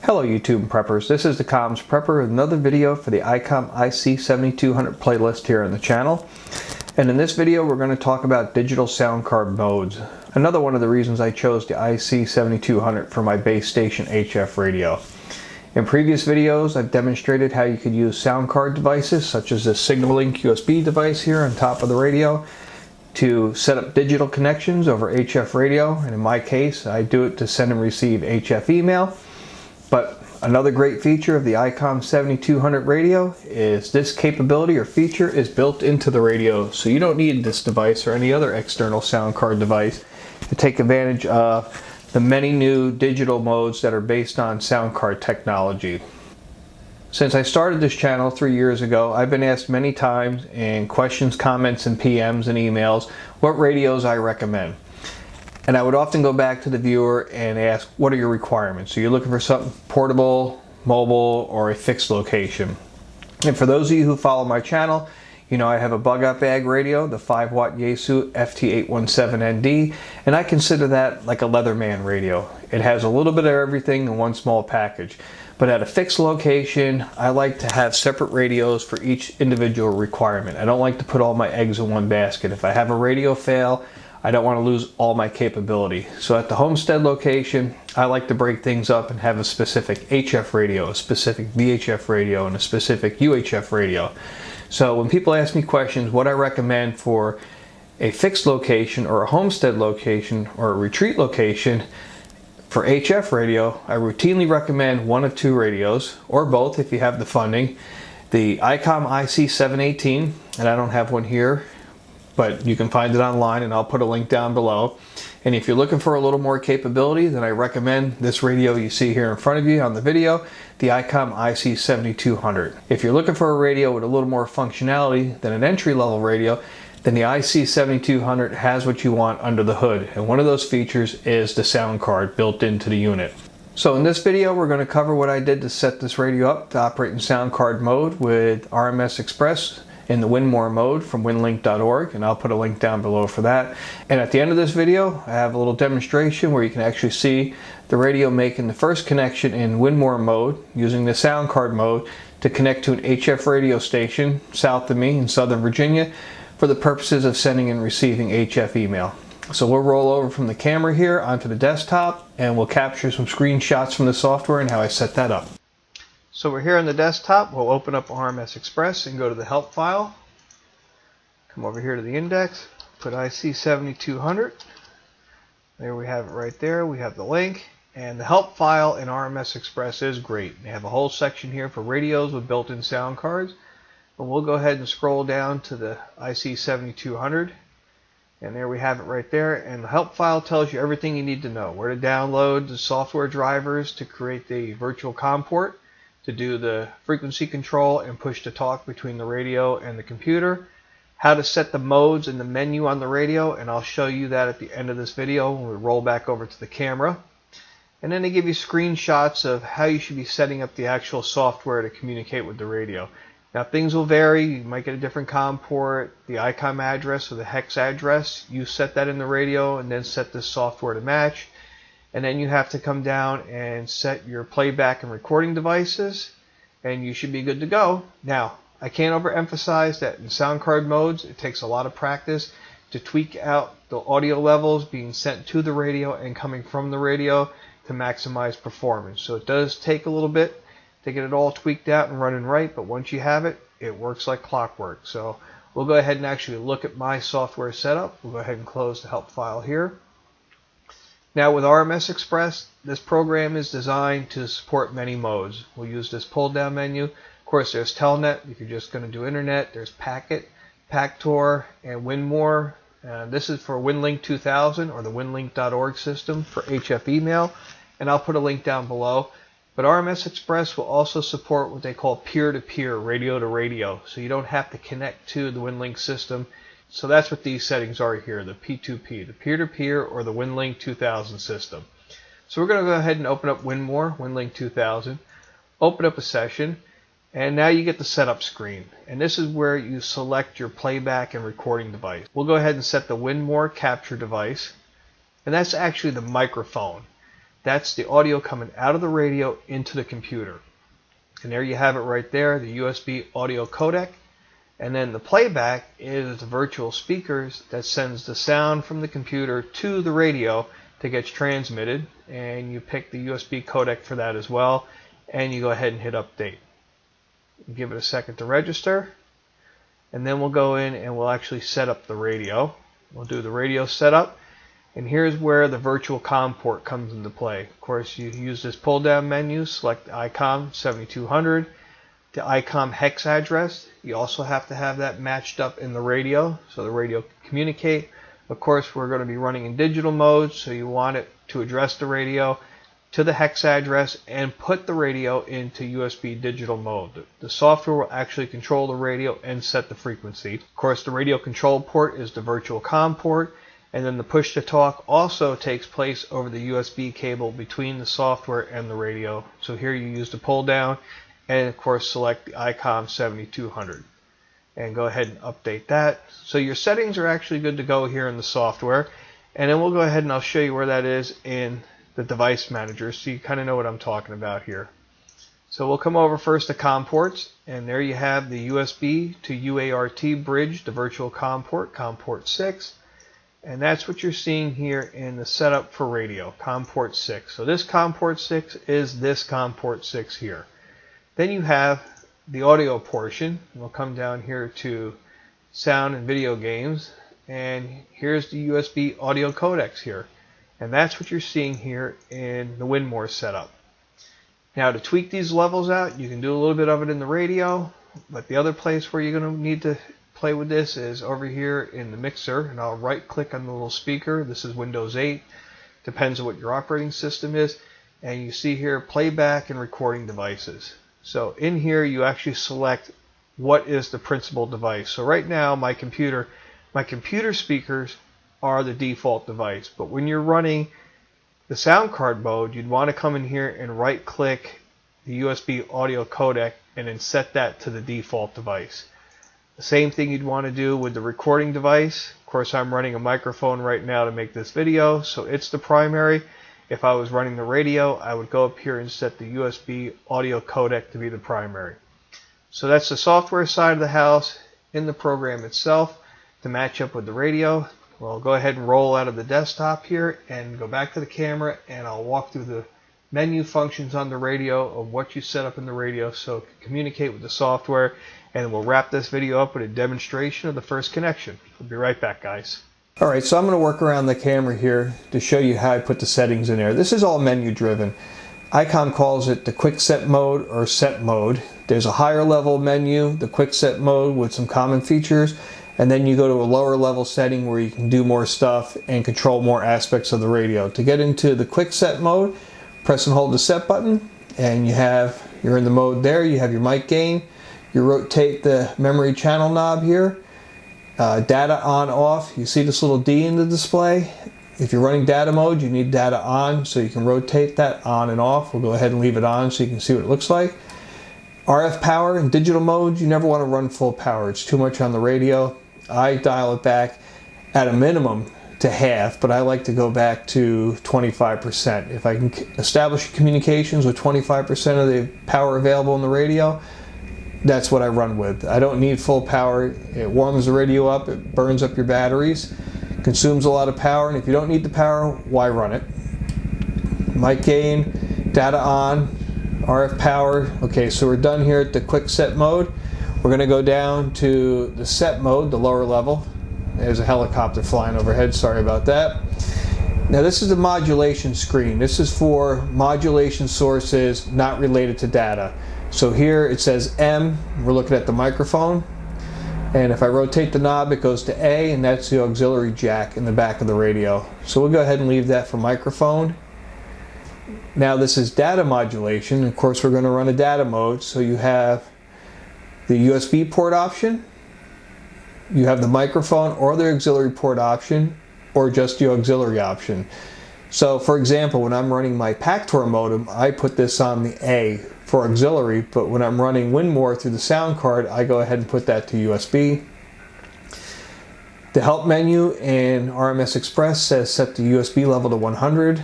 Hello YouTube preppers, this is the Comms Prepper with another video for the Icom IC-7200 playlist here on the channel. And in this video we're going to talk about digital sound card modes. Another one of the reasons I chose the IC-7200 for my base station HF radio. In previous videos I've demonstrated how you could use sound card devices such as this SignalLink USB device here on top of the radio to set up digital connections over HF radio, and in my case I do it to send and receive HF email. But another great feature of the Icom 7200 radio is this capability or feature is built into the radio, so you don't need this device or any other external sound card device to take advantage of the many new digital modes that are based on sound card technology. Since I started this channel 3 years ago, I've been asked many times in questions, comments, and PMs and emails what radios I recommend. And I would often go back to the viewer and ask, what are your requirements? So you're looking for something portable, mobile, or a fixed location. And for those of you who follow my channel, you know I have a bug-out bag radio, the 5-watt Yaesu FT817ND, and I consider that like a Leatherman radio. It has a little bit of everything in one small package. But at a fixed location, I like to have separate radios for each individual requirement. I don't like to put all my eggs in one basket. If I have a radio fail, I don't want to lose all my capability. So at the homestead location, I like to break things up and have a specific HF radio, a specific VHF radio, and a specific UHF radio. So when people ask me questions, what I recommend for a fixed location or a homestead location or a retreat location, for HF radio, I routinely recommend one of two radios, or both if you have the funding. The Icom IC-718, and I don't have one here, but you can find it online and I'll put a link down below. And if you're looking for a little more capability, then I recommend this radio you see here in front of you on the video, the Icom IC-7200. If you're looking for a radio with a little more functionality than an entry-level radio, then the IC-7200 has what you want under the hood. And one of those features is the sound card built into the unit. So in this video we're going to cover what I did to set this radio up to operate in sound card mode with RMS Express in the Winmor mode from winlink.org, and I'll put a link down below for that. And at the end of this video I have a little demonstration where you can actually see the radio making the first connection in Winmor mode using the sound card mode to connect to an HF radio station south of me in Southern Virginia for the purposes of sending and receiving HF email. So we'll roll over from the camera here onto the desktop and we'll capture some screenshots from the software and how I set that up. So we're here on the desktop. We'll open up RMS Express and go to the help file. Come over here to the index, put IC-7200. There we have it right there. We have the link. And the help file in RMS Express is great. They have a whole section here for radios with built-in sound cards. And we'll go ahead and scroll down to the IC-7200. And there we have it right there. And the help file tells you everything you need to know. Where to download the software drivers to create the virtual COM port, to do the frequency control and push to talk between the radio and the computer, how to set the modes in the menu on the radio, and I'll show you that at the end of this video when we roll back over to the camera. And then they give you screenshots of how you should be setting up the actual software to communicate with the radio. Now things will vary. You might get a different COM port, the Icom address or the hex address. You set that in the radio and then set this software to match. And then you have to come down and set your playback and recording devices, and you should be good to go. Now, I can't overemphasize that in sound card modes, it takes a lot of practice to tweak out the audio levels being sent to the radio and coming from the radio to maximize performance. So it does take a little bit to get it all tweaked out and running right, but once you have it, it works like clockwork. So we'll go ahead and actually look at my software setup. We'll go ahead and close the help file here. Now with RMS Express, this program is designed to support many modes. We'll use this pull down menu. Of course there's Telnet if you're just going to do internet. There's Packet, Pactor, and Winmor. This is for WinLink 2000 or the winlink.org system for HF email, and I'll put a link down below. But RMS Express will also support what they call peer-to-peer, radio-to-radio, so you don't have to connect to the WinLink system. So that's what these settings are here, the P2P, the peer-to-peer or the WinLink 2000 system. So we're going to go ahead and open up Winmor, WinLink 2000, open up a session, and now you get the setup screen. And this is where you select your playback and recording device. We'll go ahead and set the Winmor capture device, and that's actually the microphone. That's the audio coming out of the radio into the computer. And there you have it right there, the USB audio codec. And then the playback is the virtual speakers that sends the sound from the computer to the radio that gets transmitted. And you pick the USB codec for that as well. And you go ahead and hit update. Give it a second to register. And then we'll go in and we'll actually set up the radio. We'll do the radio setup. And here's where the virtual COM port comes into play. Of course, you use this pull down menu, select the IC-7200, the Icom hex address. You also have to have that matched up in the radio so the radio can communicate. Of course, we're going to be running in digital mode, so you want it to address the radio to the hex address and put the radio into USB digital mode. The software will actually control the radio and set the frequency. Of course, the radio control port is the virtual COM port, and then the push to talk also takes place over the USB cable between the software and the radio. So here you use the pull down and of course select the IC-7200 and go ahead and update that. So your settings are actually good to go here in the software, and then we'll go ahead and I'll show you where that is in the device manager so you kind of know what I'm talking about here. So we'll come over first to COM ports, and there you have the USB to UART bridge, the virtual COM port 6, and that's what you're seeing here in the setup for radio, COM port 6. So this COM port 6 is this COM port 6 here. Then you have the audio portion. We'll come down here to sound and video games, and here's the USB audio codecs here. And that's what you're seeing here in the Winmor setup. Now to tweak these levels out, you can do a little bit of it in the radio, but the other place where you're going to need to play with this is over here in the mixer, and I'll right click on the little speaker. This is Windows 8, depends on what your operating system is, and you see here playback and recording devices. So in here you actually select what is the principal device. So right now my computer speakers are the default device, but when you're running the sound card mode, you'd want to come in here and right click the USB audio codec and then set that to the default device. The same thing you'd want to do with the recording device. Of course, I'm running a microphone right now to make this video, so it's the primary. If I was running the radio, I would go up here and set the USB audio codec to be the primary. So that's the software side of the house. In the program itself, to match up with the radio, well, go ahead and roll out of the desktop here and go back to the camera, and I'll walk through the menu functions on the radio of what you set up in the radio so it can communicate with the software, and we'll wrap this video up with a demonstration of the first connection. We'll be right back, guys. Alright, so I'm going to work around the camera here to show you how I put the settings in there. This is all menu driven. Icom calls it the quick set mode or set mode. There's a higher level menu, the quick set mode with some common features, and then you go to a lower level setting where you can do more stuff and control more aspects of the radio. To get into the quick set mode, press and hold the set button, and you're in the mode there. You have your mic gain. You rotate the memory channel knob here. Data on off, you see this little D in the display. If you're running data mode, you need data on, so you can rotate that on and off. We'll go ahead and leave it on so you can see what it looks like. RF power in digital mode, you never want to run full power. It's too much on the radio. I dial it back at a minimum to half, but I like to go back to 25%. If I can establish communications with 25% of the power available in the radio, that's what I run with. I don't need full power. It warms the radio up, it burns up your batteries, consumes a lot of power, and if you don't need the power, why run it? Mic gain, data on, RF power. Okay, so we're done here at the quick set mode. We're going to go down to the set mode, the lower level. There's a helicopter flying overhead, sorry about that. Now this is the modulation screen. This is for modulation sources not related to data. So here it says M, we're looking at the microphone, and if I rotate the knob it goes to A, and that's the auxiliary jack in the back of the radio. So we'll go ahead and leave that for microphone. Now this is data modulation. Of course we're going to run a data mode, so you have the USB port option, you have the microphone or the auxiliary port option, or just the auxiliary option. So for example, when I'm running my Pactor modem, I put this on the A for auxiliary, but when I'm running Winmor through the sound card, I go ahead and put that to USB. The help menu in RMS Express says set the USB level to 100.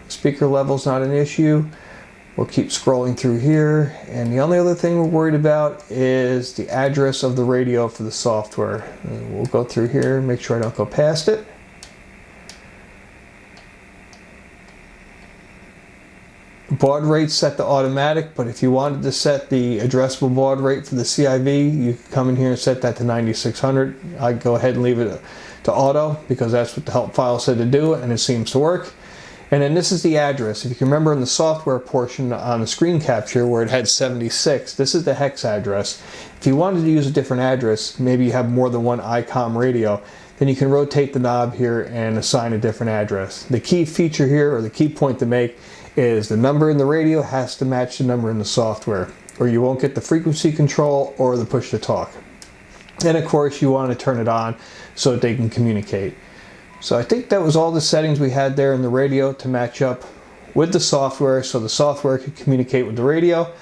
Speaker level's not an issue. We'll keep scrolling through here, and the only other thing we're worried about is the address of the radio for the software. And we'll go through here, make sure I don't go past it. Baud rate's set to automatic, but if you wanted to set the addressable baud rate for the CIV, you can come in here and set that to 9600. I'd go ahead and leave it to auto because that's what the help file said to do, and it seems to work. And then this is the address. If you can remember in the software portion on the screen capture where it had 76, this is the hex address. If you wanted to use a different address, maybe you have more than one Icom radio, then you can rotate the knob here and assign a different address. The key feature here, or the key point to make, is the number in the radio has to match the number in the software, or you won't get the frequency control or the push to talk. And of course you want to turn it on so that they can communicate. So I think that was all the settings we had there in the radio to match up with the software so the software could communicate with the radio.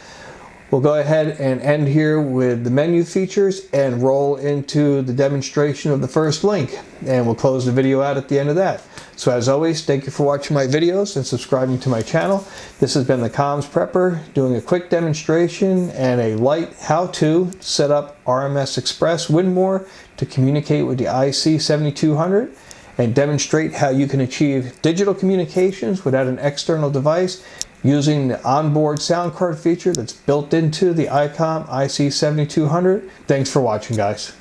We'll go ahead and end here with the menu features and roll into the demonstration of the first link. And we'll close the video out at the end of that. So as always, thank you for watching my videos and subscribing to my channel. This has been the Comms Prepper doing a quick demonstration and a light how-to set up RMS Express Winmor to communicate with the IC-7200 and demonstrate how you can achieve digital communications without an external device using the onboard sound card feature that's built into the Icom IC-7200. Thanks for watching, guys.